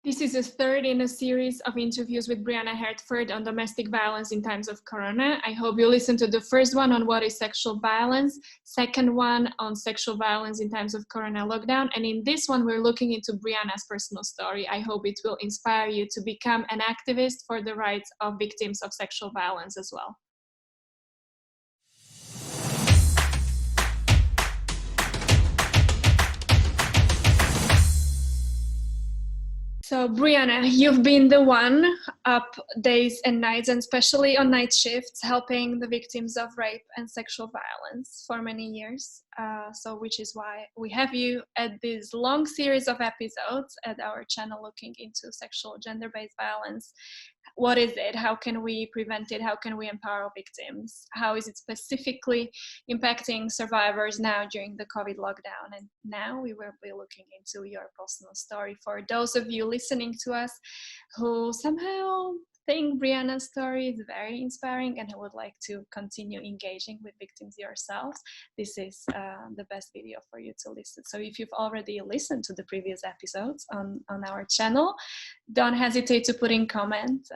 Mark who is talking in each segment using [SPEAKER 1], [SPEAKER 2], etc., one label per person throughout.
[SPEAKER 1] This is the third in a series of interviews with Brianna Hertford on domestic violence in times of Corona. I hope you listened to the first one on what is sexual violence, second one on sexual violence in times of Corona lockdown, and in this one we're looking into Brianna's personal story. I hope it will inspire you to become an activist for the rights of victims of sexual violence as well. So Brianna, you've been the one up days and nights, and especially on night shifts, helping the victims of rape and sexual violence for many years. So which is why we have you at this long series of episodes at our channel looking into sexual gender-based violence. What is it? How can we prevent it? How can we empower victims? How is it specifically impacting survivors now during the COVID lockdown? And now we will be looking into your personal story for those of you listening to us who somehow think Brianna's story is very inspiring and who would like to continue engaging with victims yourselves. This is the best video for you to listen. So if you've already listened to the previous episodes on our channel, don't hesitate to put in comment,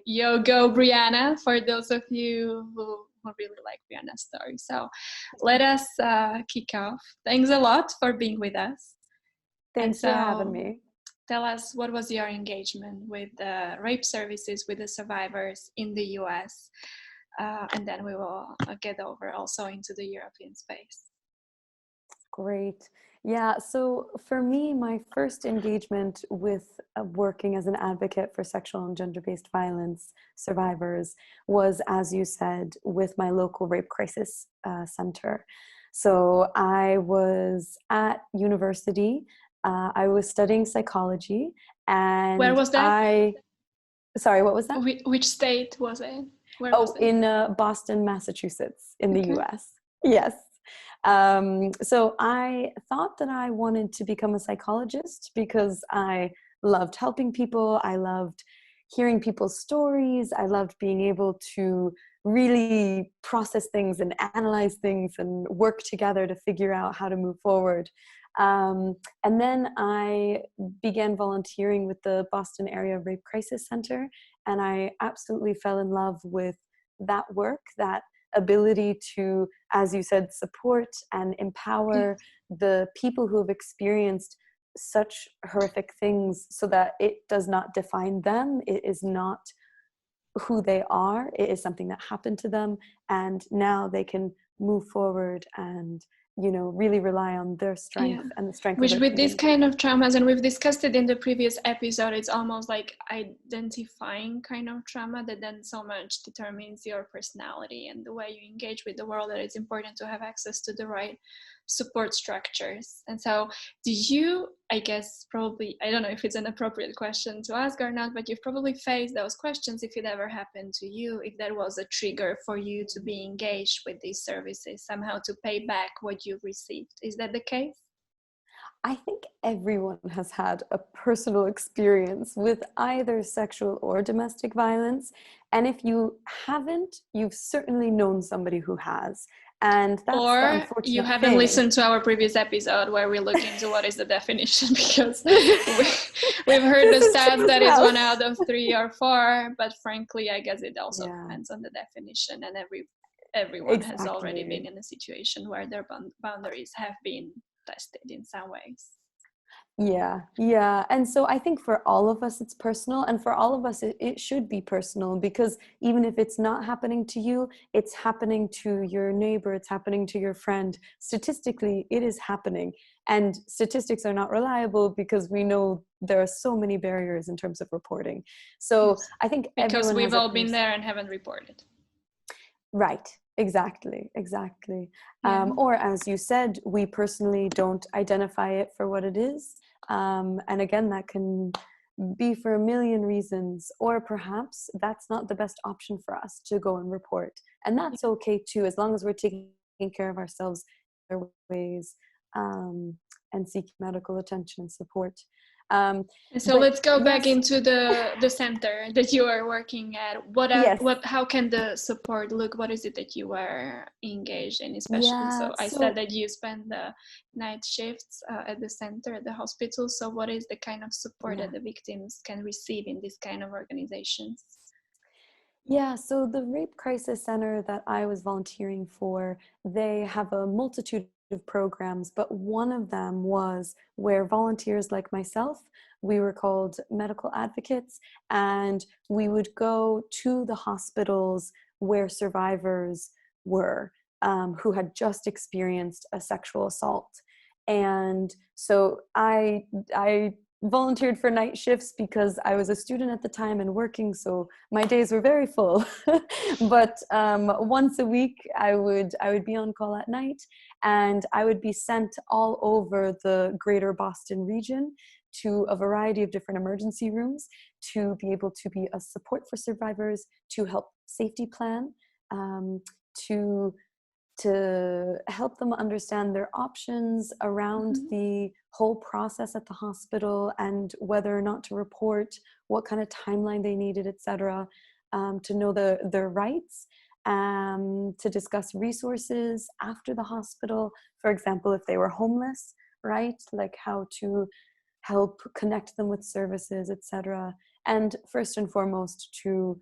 [SPEAKER 1] yo, go Brianna, for those of you who really like Brianna's story. So let us kick off. Thanks a lot for being with us.
[SPEAKER 2] Thanks for having me.
[SPEAKER 1] Tell us, what was your engagement with the rape services with the survivors in the US? And then we will get over also into the European space.
[SPEAKER 2] Great. Yeah, so for me, my first engagement with working as an advocate for sexual and gender-based violence survivors was, as you said, with my local rape crisis center. So I was at university. I was studying psychology, and
[SPEAKER 1] where was that?
[SPEAKER 2] Sorry, what was that?
[SPEAKER 1] Which state was it?
[SPEAKER 2] Where was it? In Boston, Massachusetts, in the US. Yes. So I thought that I wanted to become a psychologist because I loved helping people. I loved hearing people's stories. I loved being able to really process things and analyze things and work together to figure out how to move forward. And then I began volunteering with the Boston Area Rape Crisis Center, and I absolutely fell in love with that work, that ability to, as you said, support and empower the people who have experienced such horrific things so that it does not define them. It is not who they are. It is something that happened to them, and now they can move forward and, you know, really rely on their strength and the strength
[SPEAKER 1] which
[SPEAKER 2] of their
[SPEAKER 1] with these kind of traumas, and we've discussed it in the previous episode, it's almost like identifying kind of trauma that then so much determines your personality and the way you engage with the world, that it's important to have access to the right support structures. And so did you, I guess probably, I don't know if it's an appropriate question to ask or not, but you've probably faced those questions if it ever happened to you, if there was a trigger for you to be engaged with these services, somehow to pay back what you've received. Is that the case?
[SPEAKER 2] I think everyone has had a personal experience with either sexual or domestic violence. And if you haven't, you've certainly known somebody who has. And that's the unfortunate
[SPEAKER 1] you haven't
[SPEAKER 2] thing.
[SPEAKER 1] listened to our previous episode where we look into what is the definition, because we've heard the stats that it's 1 out of 3 or 4, but frankly, I guess it also depends on the definition, and everyone has already been in a situation where their boundaries have been tested in some ways.
[SPEAKER 2] Yeah. And so I think for all of us, it's personal, and for all of us, it should be personal, because even if it's not happening to you, it's happening to your neighbor, it's happening to your friend. Statistically, it is happening. And statistics are not reliable because we know there are so many barriers in terms of reporting. So I think
[SPEAKER 1] because we've all been there and haven't reported.
[SPEAKER 2] Right. Exactly. Or as you said, we personally don't identify it for what it is. And again, that can be for a million reasons, or perhaps that's not the best option for us to go and report. And that's okay too, as long as we're taking care of ourselves in other ways, and seeking medical attention and support.
[SPEAKER 1] So
[SPEAKER 2] But
[SPEAKER 1] let's go back
[SPEAKER 2] yes,
[SPEAKER 1] into the center that you are working at.
[SPEAKER 2] yes,
[SPEAKER 1] How can the support look? What is it that you are engaged in, especially?
[SPEAKER 2] yeah.
[SPEAKER 1] So I said
[SPEAKER 2] So
[SPEAKER 1] that you spend the night shifts at the center at the hospital. So what is the kind of support that
[SPEAKER 2] yeah.
[SPEAKER 1] the victims can receive in this kind of organizations?
[SPEAKER 2] Yeah, so the Rape Crisis Center that I was volunteering for, they have a multitude of programs, but one of them was where volunteers like myself, we were called medical advocates, and we would go to the hospitals where survivors were, who had just experienced a sexual assault. And so I volunteered for night shifts because I was a student at the time and working, so my days were very full. But once a week, I would be on call at night, and I would be sent all over the greater Boston region to a variety of different emergency rooms to be able to be a support for survivors, to help safety plan, um, to help them understand their options around
[SPEAKER 1] Mm-hmm.
[SPEAKER 2] the whole process at the hospital and whether or not to report, what kind of timeline they needed, etc. To know their rights, to discuss resources after the hospital. For example, if they were homeless, right? Like how to help connect them with services, etc. And first and foremost, to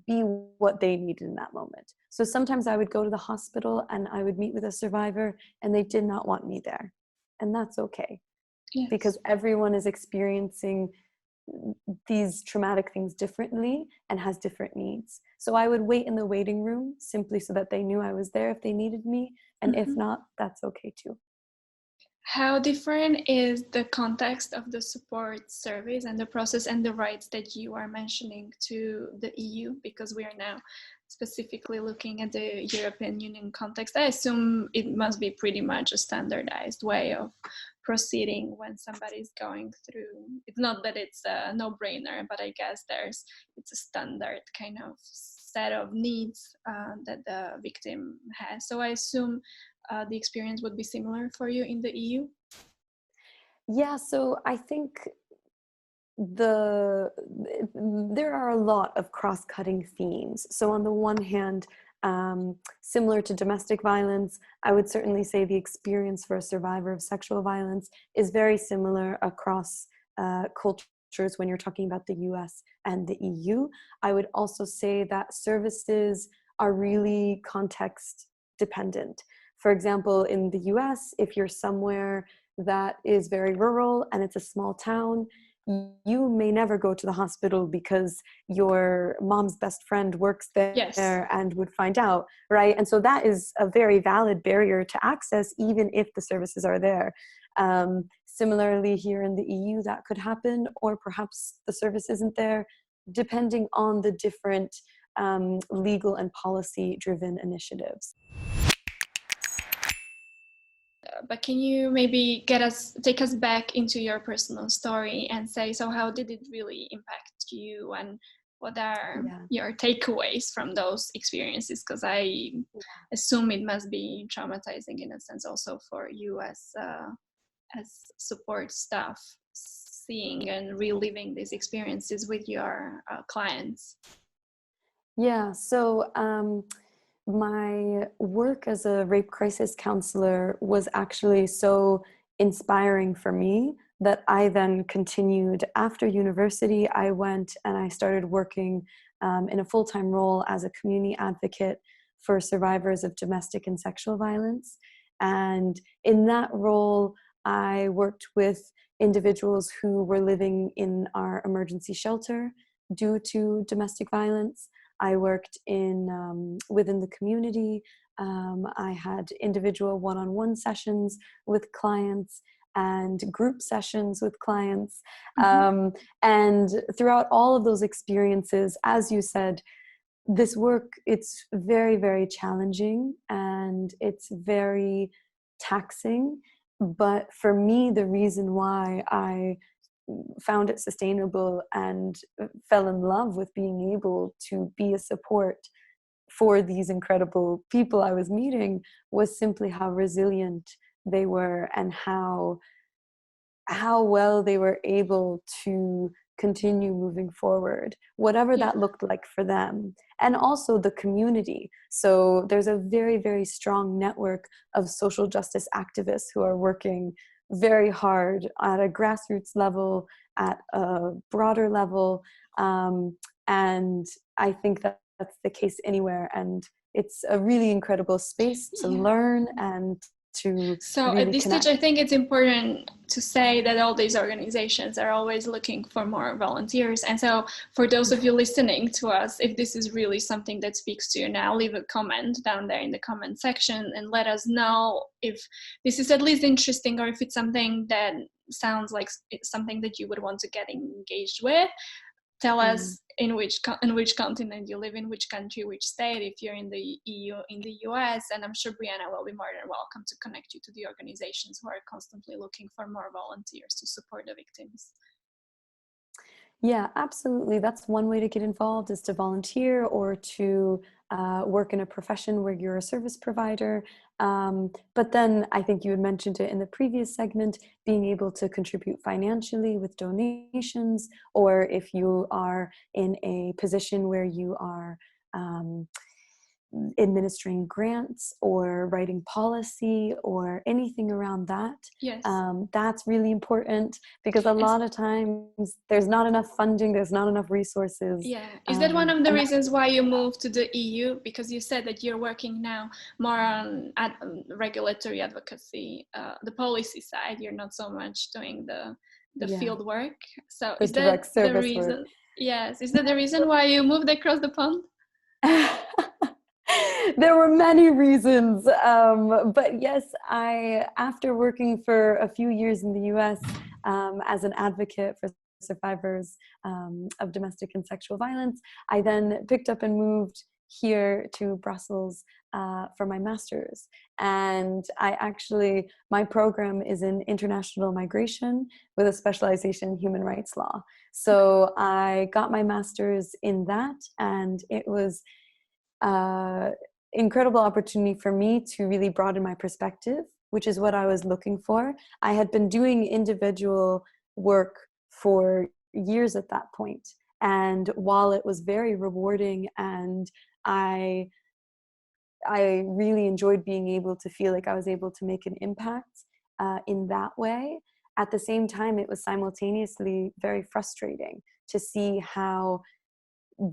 [SPEAKER 2] be what they needed in that moment. So sometimes I would go to the hospital and I would meet with a survivor and they did not want me there. And that's okay,
[SPEAKER 1] Yes.
[SPEAKER 2] because everyone is experiencing these traumatic things differently and has different needs. So I would wait in the waiting room simply so that they knew I was there if they needed me. And if
[SPEAKER 1] Mm-hmm.
[SPEAKER 2] not, that's okay too.
[SPEAKER 1] How different is the context of the support service and the process and the rights that you are mentioning to the EU? Because we are now specifically looking at the European Union context. I assume it must be pretty much a standardized way of proceeding when somebody is going through. It's not that it's a no-brainer, but I guess it's a standard kind of set of needs that the victim has. So I assume the experience would be similar for you in the EU?
[SPEAKER 2] Yeah, so I think the there are a lot of cross-cutting themes. So on the one hand, similar to domestic violence, I would certainly say the experience for a survivor of sexual violence is very similar across cultures when you're talking about the US and the EU. I would also say that services are really context dependent. For example, in the US, if you're somewhere that is very rural and it's a small town, you may never go to the hospital because your mom's best friend works
[SPEAKER 1] Yes.
[SPEAKER 2] there and would find out, right? And so that is a very valid barrier to access, even if the services are there. Similarly, here in the EU, that could happen, or perhaps the service isn't there, depending on the different legal and policy-driven initiatives.
[SPEAKER 1] But can you maybe take us back into your personal story and say, so how did it really impact you, and what are
[SPEAKER 2] Yeah.
[SPEAKER 1] your takeaways from those experiences? Because I assume it must be traumatizing in a sense also for you as support staff, seeing and reliving these experiences with your clients.
[SPEAKER 2] Yeah, so my work as a rape crisis counselor was actually so inspiring for me that I then continued after university. I went and I started working in a full-time role as a community advocate for survivors of domestic and sexual violence. And in that role, I worked with individuals who were living in our emergency shelter due to domestic violence. I worked within the community. I had individual one-on-one sessions with clients and group sessions with clients.
[SPEAKER 1] Mm-hmm.
[SPEAKER 2] And throughout all of those experiences, as you said, this work, it's very, very challenging and it's very taxing. But for me, the reason why I found it sustainable and fell in love with being able to be a support for these incredible people I was meeting was simply how resilient they were and how how well they were able to continue moving forward, whatever
[SPEAKER 1] Yeah.
[SPEAKER 2] that looked like for them. And also the community. So there's a very, very strong network of social justice activists who are working very hard at a grassroots level, at a broader level. And I think that that's the case anywhere. And it's a really incredible space to
[SPEAKER 1] Yeah.
[SPEAKER 2] learn and to
[SPEAKER 1] So at
[SPEAKER 2] really
[SPEAKER 1] this
[SPEAKER 2] connect.
[SPEAKER 1] stage, I think it's important to say that all these organizations are always looking for more volunteers. And so for those of you listening to us, if this is really something that speaks to you now, leave a comment down there in the comment section and let us know if this is at least interesting, or if it's something that sounds like it's something that you would want to get engaged with. Tell us in which continent you live, in which country, which state, if you're in the EU, in the US, and I'm sure Brianna will be more than welcome to connect you to the organizations who are constantly looking for more volunteers to support the victims.
[SPEAKER 2] Yeah, absolutely. That's one way to get involved, is to volunteer or to work in a profession where you're a service provider. But then I think you had mentioned it in the previous segment, being able to contribute financially with donations, or if you are in a position where you are administering grants or writing policy or anything around that.
[SPEAKER 1] Yes.
[SPEAKER 2] That's really important, because a lot of times there's not enough funding, there's not enough resources.
[SPEAKER 1] Yeah. Is that one of the reasons why you moved to the EU? Because you said that you're working now more on regulatory advocacy, the policy side. You're not so much doing the field work. So is that the reason? Work. Yes. Is that the reason why you moved across the pond?
[SPEAKER 2] There were many reasons, but yes, after working for a few years in the US as an advocate for survivors of domestic and sexual violence, I then picked up and moved here to Brussels for my master's. And my program is in international migration with a specialization in human rights law. So I got my master's in that, and it was incredible opportunity for me to really broaden my perspective, which is what I was looking for. I had been doing individual work for years at that point, and while it was very rewarding and I really enjoyed being able to feel like I was able to make an impact in that way, at the same time it was simultaneously very frustrating to see how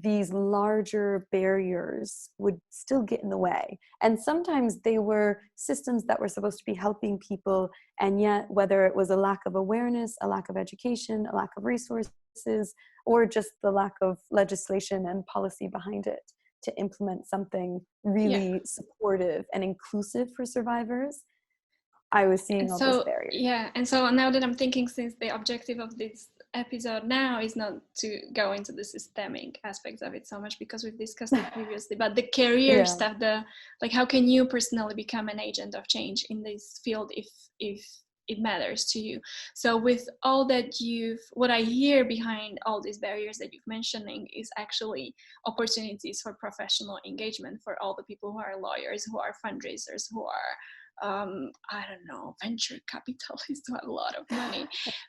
[SPEAKER 2] these larger barriers would still get in the way. And sometimes they were systems that were supposed to be helping people, and yet whether it was a lack of awareness, a lack of education, a lack of resources, or just the lack of legislation and policy behind it to implement something really supportive and inclusive for survivors, I was seeing all these barriers.
[SPEAKER 1] Yeah, and so now that I'm thinking, since the objective of this episode now is not to go into the systemic aspects of it so much, because we've discussed it previously, but the career stuff, like how can you personally become an agent of change in this field if it matters to you. So with all that what I hear behind all these barriers that you've mentioning is actually opportunities for professional engagement for all the people who are lawyers, who are fundraisers, who are I don't know, venture capitalists who have a lot of money,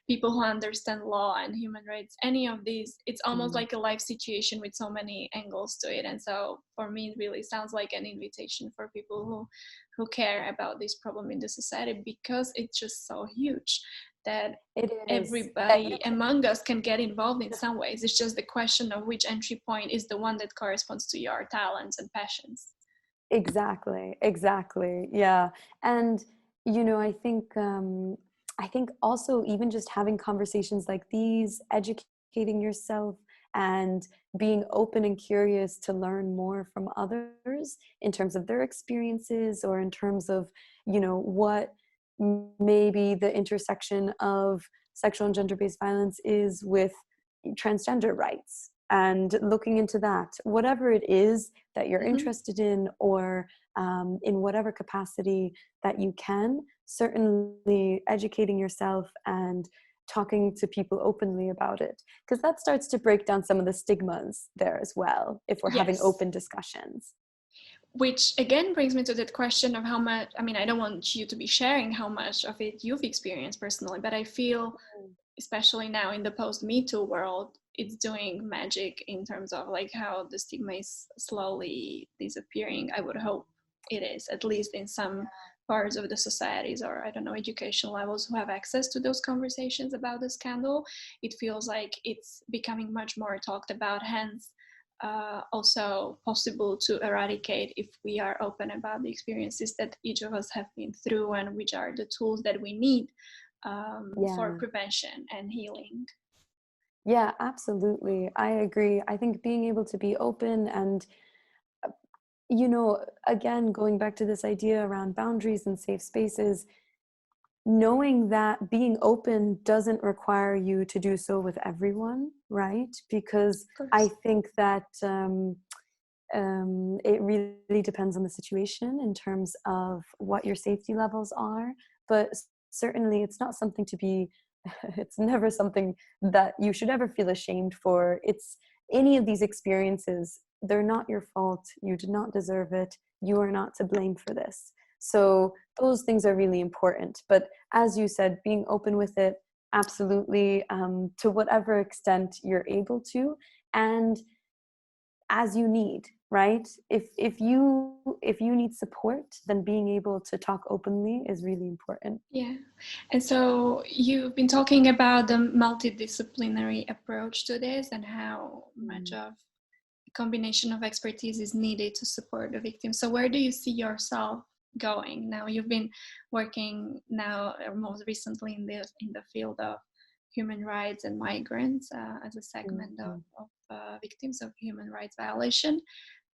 [SPEAKER 1] people who understand law and human rights, any of these. It's almost like a life situation with so many angles to it. And so for me, it really sounds like an invitation for people who care about this problem in the society, because it's just so huge that everybody among us can get involved in some ways. It's just the question of which entry point is the one that corresponds to your talents and passions.
[SPEAKER 2] Exactly. Yeah. And, I think also even just having conversations like these, educating yourself and being open and curious to learn more from others in terms of their experiences, or in terms of, what maybe the intersection of sexual and gender-based violence is with transgender rights, and looking into that, whatever it is that you're interested in, or in whatever capacity that you can, certainly educating yourself and talking to people openly about it, because that starts to break down some of the stigmas there as well, if we're having open discussions.
[SPEAKER 1] which again brings me to that question of how much, I mean, I don't want you to be sharing how much of it you've experienced personally, but I feel, especially now in the post-Me Too world, it's doing magic in terms of like how the stigma is slowly disappearing. I would hope it is, at least in some parts of the societies, or I don't know, education levels who have access to those conversations about the scandal. It feels like it's becoming much more talked about, hence also possible to eradicate if we are open about the experiences that each of us have been through, and which are the tools that we need for prevention and healing.
[SPEAKER 2] Yeah, absolutely. I agree. I think being able to be open and, you know, again, going back to this idea around boundaries and safe spaces, knowing that being open doesn't require you to do so with everyone, right? Because I think that it really depends on the situation in terms of what your safety levels are. But certainly it's not something to be, it's never something that you should ever feel ashamed for. It's any of these experiences, they're not your fault. You did not deserve it. You are not to blame for this. So those things are really important. But as you said, being open with it, absolutely, to whatever extent you're able to, and as you need, right? If you need support, then being able to talk openly is really important.
[SPEAKER 1] Yeah. And so you've been talking about the multidisciplinary approach to this, and how much of a combination of expertise is needed to support the victim. So where do you see yourself going now? You've been working now most recently in the field of human rights and migrants as a segment of victims of human rights violation.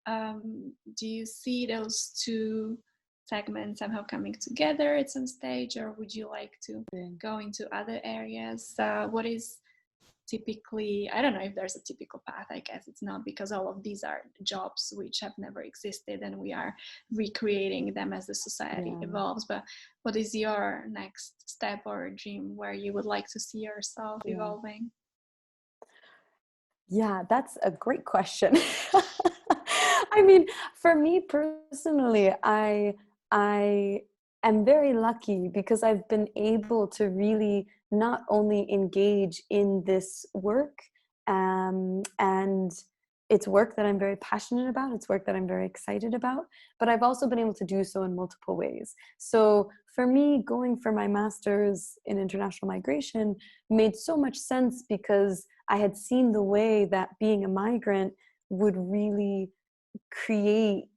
[SPEAKER 1] Do you see those two segments somehow coming together at some stage, or would you like to go into other areas? What is typically, I don't know if there's a typical path. I guess it's not, because all of these are jobs which have never existed and we are recreating them as the society evolves. But what is your next step or dream where you would like to see yourself evolving?
[SPEAKER 2] Yeah, that's a great question. I mean, for me personally, I am very lucky because I've been able to really not only engage in this work, and it's work that I'm very passionate about, it's work that I'm very excited about, but I've also been able to do so in multiple ways. So for me, going for my master's in international migration made so much sense because I had seen the way that being a migrant would really create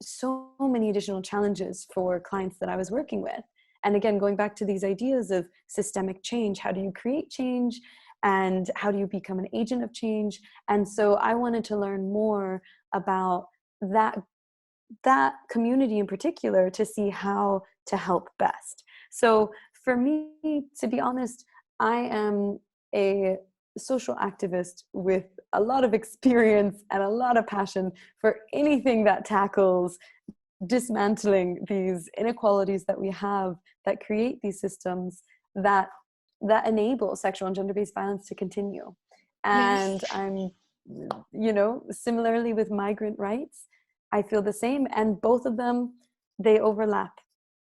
[SPEAKER 2] so many additional challenges for clients that I was working with. And again, going back to these ideas of systemic change, how do you create change and how do you become an agent of change? And so I wanted to learn more about that community in particular to see how to help best. So for me, to be honest, I am a social activist with a lot of experience and a lot of passion for anything that tackles dismantling these inequalities that we have that create these systems that enable sexual and gender-based violence to continue. And I'm, you know, similarly with migrant rights, I feel the same, and both of them, they overlap,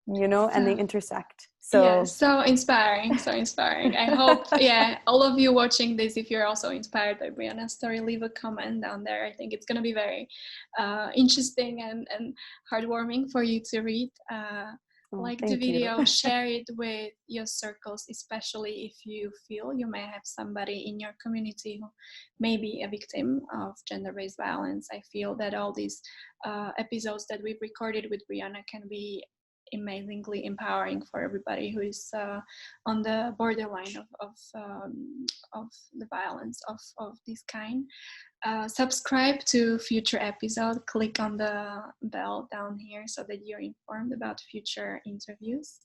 [SPEAKER 2] you know, and they intersect. So
[SPEAKER 1] yeah, so inspiring, so inspiring. I hope, all of you watching this, if you're also inspired by Brianna's story, leave a comment down there. I think it's going to be very interesting and heartwarming for you to read. Like the video, share it with your circles, especially if you feel you may have somebody in your community who may be a victim of gender-based violence. I feel that all these episodes that we've recorded with Brianna can be amazingly empowering for everybody who is on the borderline of the violence of this kind. Subscribe to future episode, click on the bell down here so that you're informed about future interviews.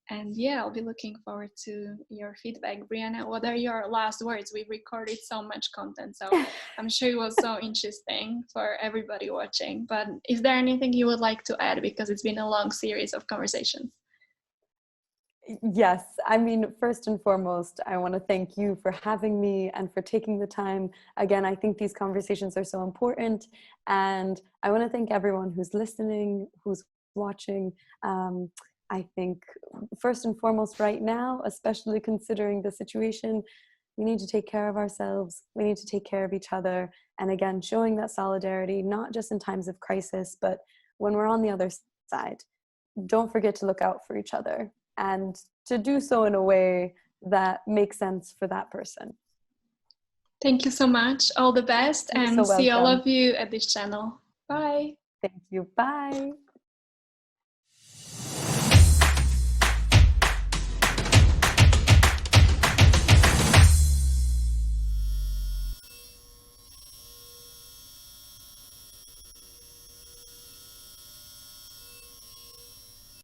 [SPEAKER 1] And I'll be looking forward to your feedback. Brianna, what are your last words? We've recorded so much content, so I'm sure it was so interesting for everybody watching. But is there anything you would like to add? Because it's been a long series of conversations.
[SPEAKER 2] Yes, I mean, first and foremost, I want to thank you for having me and for taking the time. Again, I think these conversations are so important, and I want to thank everyone who's listening, who's watching. I think first and foremost right now, especially considering the situation, we need to take care of ourselves. We need to take care of each other. And again, showing that solidarity, not just in times of crisis, but when we're on the other side. Don't forget to look out for each other and to do so in a way that makes sense for that person.
[SPEAKER 1] Thank you so much. All the best,
[SPEAKER 2] You're
[SPEAKER 1] and
[SPEAKER 2] so
[SPEAKER 1] see all
[SPEAKER 2] welcome.
[SPEAKER 1] of you at this channel. Bye.
[SPEAKER 2] Thank you. Bye.